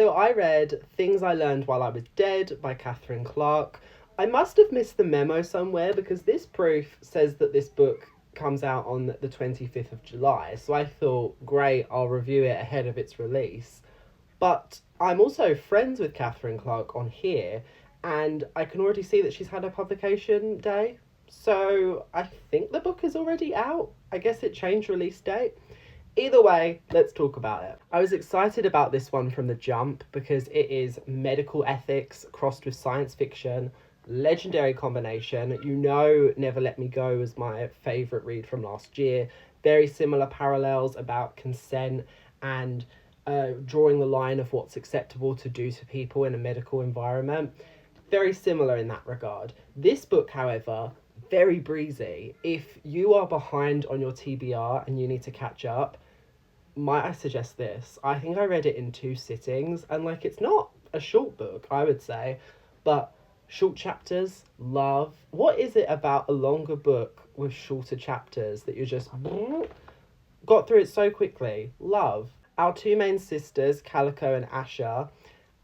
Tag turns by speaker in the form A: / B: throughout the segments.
A: So I read Things I Learned While I Was Dead by Kathryn Clark. I must have missed the memo somewhere because this proof says that this book comes out on the 25th of July. So I thought, great, I'll review it ahead of its release. But I'm also friends with Kathryn Clark on here, and I can already see that she's had a publication day. So I think the book is already out. I guess it changed release date. Either way, let's talk about it. I was excited about this one from the jump because it is medical ethics crossed with science fiction, legendary combination. You know, Never Let Me Go was my favourite read from last year. Very similar parallels about consent and drawing the line of what's acceptable to do to people in a medical environment. Very similar in that regard. This book, however, very breezy. If you are behind on your TBR and you need to catch up, might I suggest this? I think I read it in 2 sittings, and like it's not a short book, I would say, but short chapters, love. What is it about a longer book with shorter chapters that you just got through it so quickly? Love. Our two main sisters, Calico and Asha.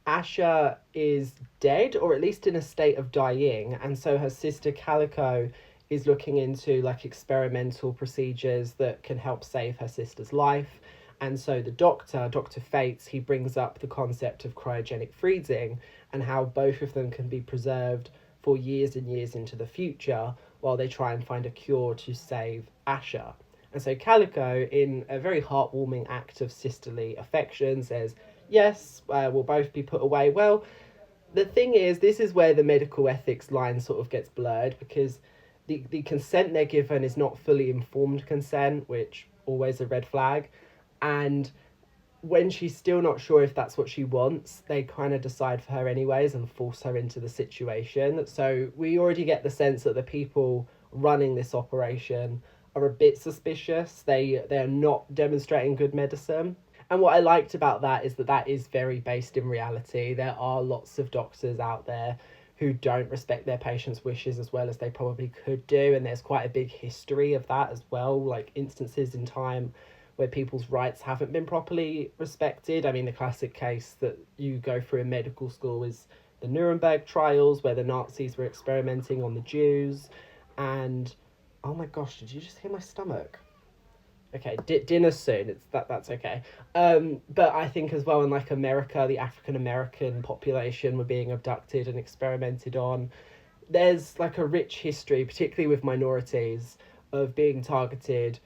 A: Asha is dead, or at least in a state of dying, and so her sister Calico is looking into like experimental procedures that can help save her sister's life. And so the doctor, Dr. Fates, he brings up the concept of cryogenic freezing and how both of them can be preserved for years and years into the future while they try and find a cure to save Asha. And so Calico, in a very heartwarming act of sisterly affection, says, yes, we'll both be put away. Well, the thing is, this is where the medical ethics line sort of gets blurred because the consent they're given is not fully informed consent, which always a red flag. And when she's still not sure if that's what she wants, they kind of decide for her anyways and force her into the situation. So we already get the sense that the people running this operation are a bit suspicious. They're not demonstrating good medicine. And what I liked about that is that is very based in reality. There are lots of doctors out there who don't respect their patients' wishes as well as they probably could do. And there's quite a big history of that as well, like instances in time where people's rights haven't been properly respected. I mean, the classic case that you go through in medical school is the Nuremberg trials, where the Nazis were experimenting on the Jews. And, oh my gosh, did you just hear my stomach? Okay, dinner soon. That's okay. But I think as well in like America, the African American population were being abducted and experimented on. There's like a rich history, particularly with minorities, of being targeted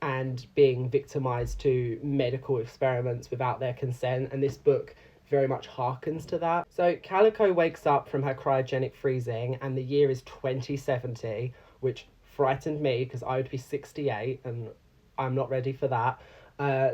A: and being victimized to medical experiments without their consent, and this book very much harkens to that. So Calico wakes up from her cryogenic freezing, and the year is 2070, which frightened me because I would be 68 and I'm not ready for that.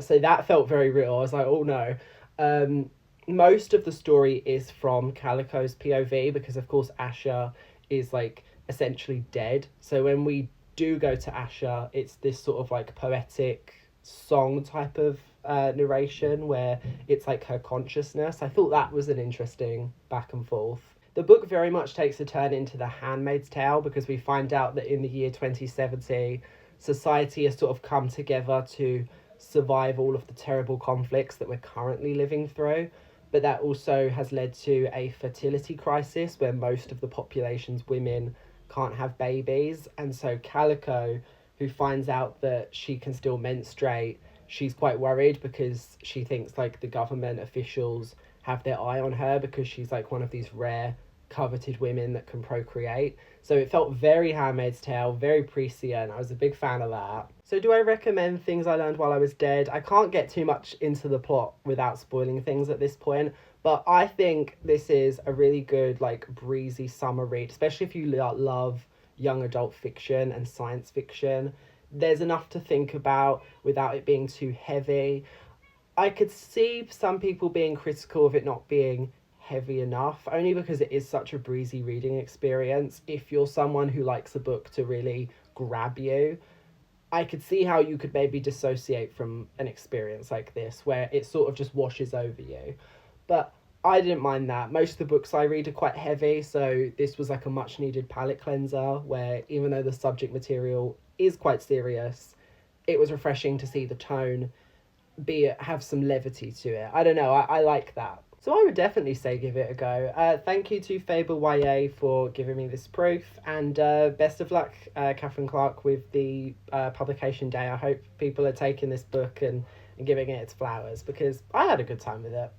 A: So that felt very real. I was like, oh no. Most of the story is from Calico's POV because, of course, Asha is like essentially dead. So when we do go to Asha, it's this sort of like poetic song type of narration where it's like her consciousness. I thought that was an interesting back and forth. The book very much takes a turn into The Handmaid's Tale because we find out that in the year 2070, society has sort of come together to survive all of the terrible conflicts that we're currently living through. But that also has led to a fertility crisis where most of the population's women can't have babies. And so Calico, who finds out that she can still menstruate, she's quite worried because she thinks like the government officials have their eye on her because she's like one of these rare coveted women that can procreate. So it felt very Handmaid's Tale, very prescient. I was a big fan of that. So do I recommend Things I Learned While I Was Dead? I can't get too much into the plot without spoiling things at this point, but I think this is a really good, like, breezy summer read, especially if you love young adult fiction and science fiction. There's enough to think about without it being too heavy. I could see some people being critical of it not being heavy enough, only because it is such a breezy reading experience. If you're someone who likes a book to really grab you, I could see how you could maybe dissociate from an experience like this, where it sort of just washes over you. But I didn't mind that. Most of the books I read are quite heavy, so this was like a much needed palate cleanser, where even though the subject material is quite serious, it was refreshing to see the tone have some levity to it. I don't know, I like that. So I would definitely say give it a go. Thank you to Fable YA for giving me this proof, and best of luck, Kathryn Clark, with the publication day. I hope people are taking this book and giving it its flowers, because I had a good time with it.